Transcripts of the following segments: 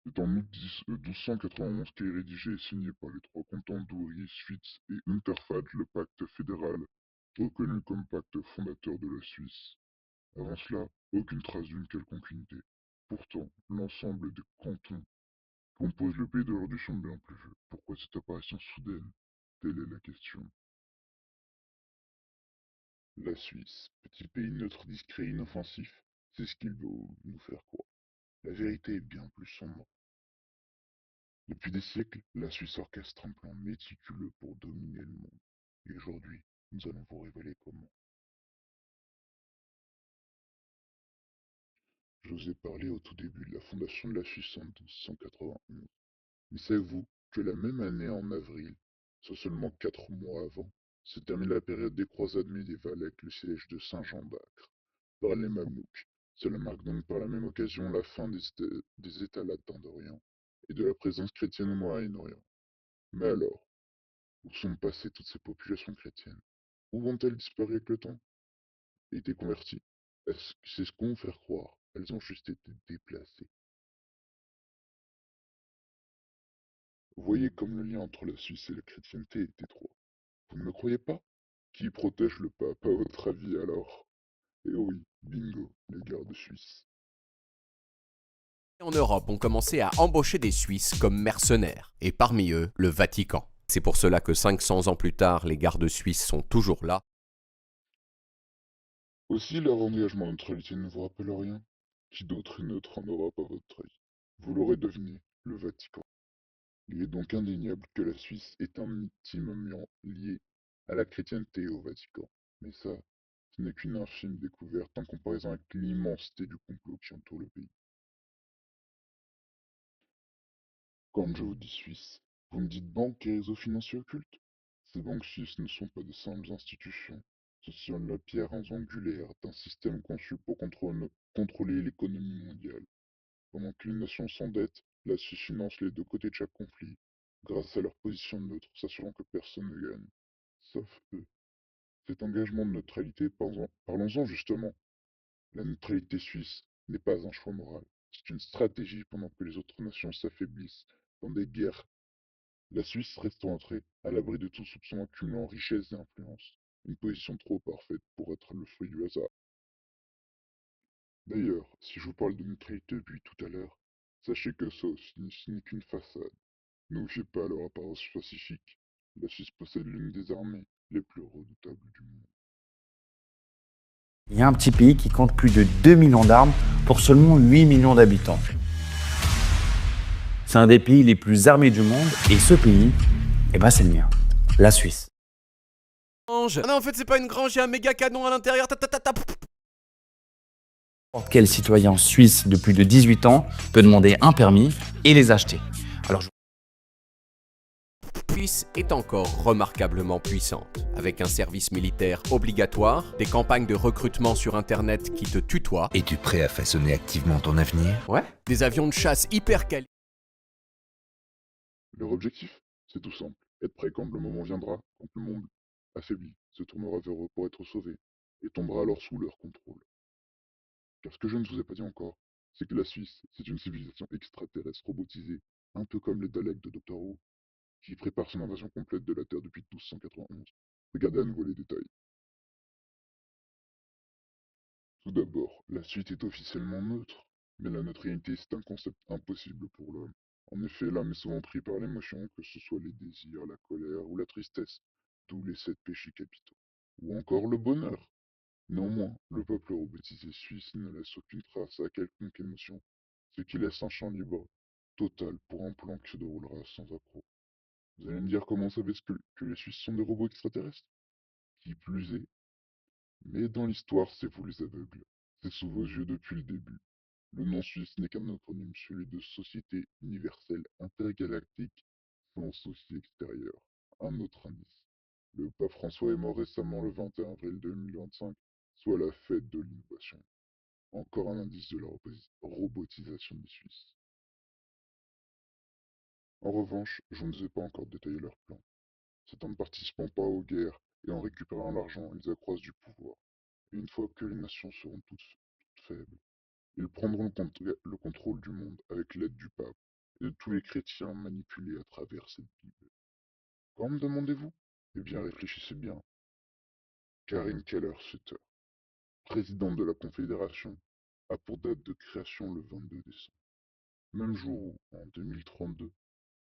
C'est en août 1291 qu'est rédigé et signé par les trois cantons d'Uri, Schwyz et Unterfeld le pacte fédéral, reconnu comme pacte fondateur de la Suisse. Avant cela, aucune trace d'une quelconque unité. Pourtant, l'ensemble des cantons qui composent le pays d'aujourd'hui sont bien plus vieux. Pourquoi cette apparition soudaine? Telle est la question. La Suisse, petit pays neutre, discret et inoffensif, c'est ce qu'il veut nous faire croire. La vérité est bien plus sombre. Depuis des siècles, la Suisse orchestre un plan méticuleux pour dominer le monde. Et aujourd'hui, nous allons vous révéler comment. Je vous ai parlé au tout début de la fondation de la Suisse en 1291. Mais savez-vous que la même année, en avril, soit seulement 4 mois avant, se termine la période des croisades médiévales avec le siège de Saint-Jean d'Acre par les Mamelouks. Cela marque donc par la même occasion la fin des États latins d'Orient et de la présence chrétienne au Moyen-Orient. Mais alors, où sont passées toutes ces populations chrétiennes? Où vont-elles disparaître avec le temps? Été converties? Est-ce que c'est ce qu'on veut faire croire? Elles ont juste été déplacées. Vous voyez comme le lien entre la Suisse et la chrétienté est étroit. Vous ne me croyez pas? Qui protège le pape, à votre avis alors? Eh oui, bingo, les gardes suisses. En Europe ont commencé à embaucher des Suisses comme mercenaires, et parmi eux, le Vatican. C'est pour cela que 500 ans plus tard, les gardes suisses sont toujours là. Aussi, leur engagement de neutralité ne vous rappelle rien? Qui d'autre est neutre en Europe à votre avis? Vous l'aurez deviné, le Vatican. Il est donc indéniable que la Suisse est intimement liée à la chrétienté et au Vatican. Mais ça, ce n'est qu'une infime découverte en comparaison avec l'immensité du complot qui entoure le pays. Quand je vous dis Suisse, vous me dites banque et réseaux financiers occultes? Ces banques suisses ne sont pas de simples institutions. Ce sont la pierre angulaire d'un système conçu pour contrôler l'économie mondiale. Pendant que les nations s'endettent, la Suisse finance les deux côtés de chaque conflit, grâce à leur position neutre, s'assurant que personne ne gagne. Sauf eux. Cet engagement de neutralité, parlons-en justement. La neutralité suisse n'est pas un choix moral. C'est une stratégie pendant que les autres nations s'affaiblissent dans des guerres. La Suisse reste entrée à l'abri de tout soupçon accumulant richesse et influence. Une position trop parfaite pour être le fruit du hasard. D'ailleurs, si je vous parle de neutralité depuis tout à l'heure, sachez que ça aussi ce n'est qu'une façade. Ne vous fiez pas à leur apparence pacifique. La Suisse possède l'une des armées les plus redoutables du monde. Il y a un petit pays qui compte plus de 2 millions d'armes pour seulement 8 millions d'habitants. C'est un des pays les plus armés du monde et ce pays, eh ben c'est le mien, la Suisse. Grange. Ah non, en fait, c'est pas une grange, il y a un méga canon à l'intérieur. N'importe quel citoyen suisse de plus de 18 ans peut demander un permis et les acheter. Alors, La Suisse est encore remarquablement puissante, avec un service militaire obligatoire, des campagnes de recrutement sur Internet qui te tutoient, Es-tu prêt à façonner activement ton avenir? ouais, des avions de chasse hyper quali. Leur objectif, c'est tout simple. Être prêt quand le moment viendra, quand le monde affaibli se tournera vers eux pour être sauvé, et tombera alors sous leur contrôle. Car ce que je ne vous ai pas dit encore, c'est que la Suisse, c'est une civilisation extraterrestre robotisée, un peu comme les Daleks de Doctor Who, qui prépare son invasion complète de la Terre depuis 1291. Regardez à nouveau les détails. Tout d'abord, la suite est officiellement neutre, mais la neutralité c'est un concept impossible pour l'homme. En effet, l'homme est souvent pris par l'émotion, que ce soit les désirs, la colère ou la tristesse, d'où les 7 péchés capitaux, ou encore le bonheur. Néanmoins, le peuple robotisé suisse ne laisse aucune trace à quelconque émotion, ce qui laisse un champ libre total pour un plan qui se déroulera sans accroc. Vous allez me dire comment vous savez que les Suisses sont des robots extraterrestres? Qui plus est, mais dans l'histoire, c'est vous les aveugles. C'est sous vos yeux depuis le début. Le nom suisse n'est qu'un acronyme, celui de Société universelle intergalactique sans souci extérieur. Un autre indice. Le pape François est mort récemment le 21 avril 2025, soit la fête de l'innovation. Encore un indice de la robotisation des Suisses. En revanche, je ne vous ai pas encore détaillé leur plan. C'est en ne participant pas aux guerres et en récupérant l'argent, ils accroissent du pouvoir. Et une fois que les nations seront toutes faibles, ils prendront le contrôle du monde avec l'aide du pape. et de tous les chrétiens manipulés à travers cette Bible. Quand me demandez-vous? Eh bien réfléchissez bien. Karine Keller-Sutter, présidente de la Confédération, a pour date de création le 22 décembre. Même jour où, en 2032,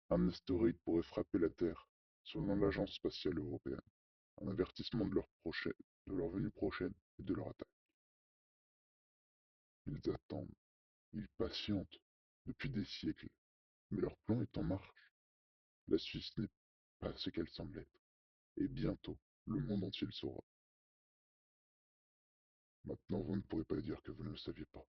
un astéroïde pourrait frapper la Terre, selon l'Agence spatiale européenne. Un avertissement de leur venue prochaine et de leur attaque. Ils attendent, ils patientent, depuis des siècles, mais leur plan est en marche. La Suisse n'est pas ce qu'elle semble être, et bientôt, le monde entier le saura. Maintenant, vous ne pourrez pas dire que vous ne le saviez pas.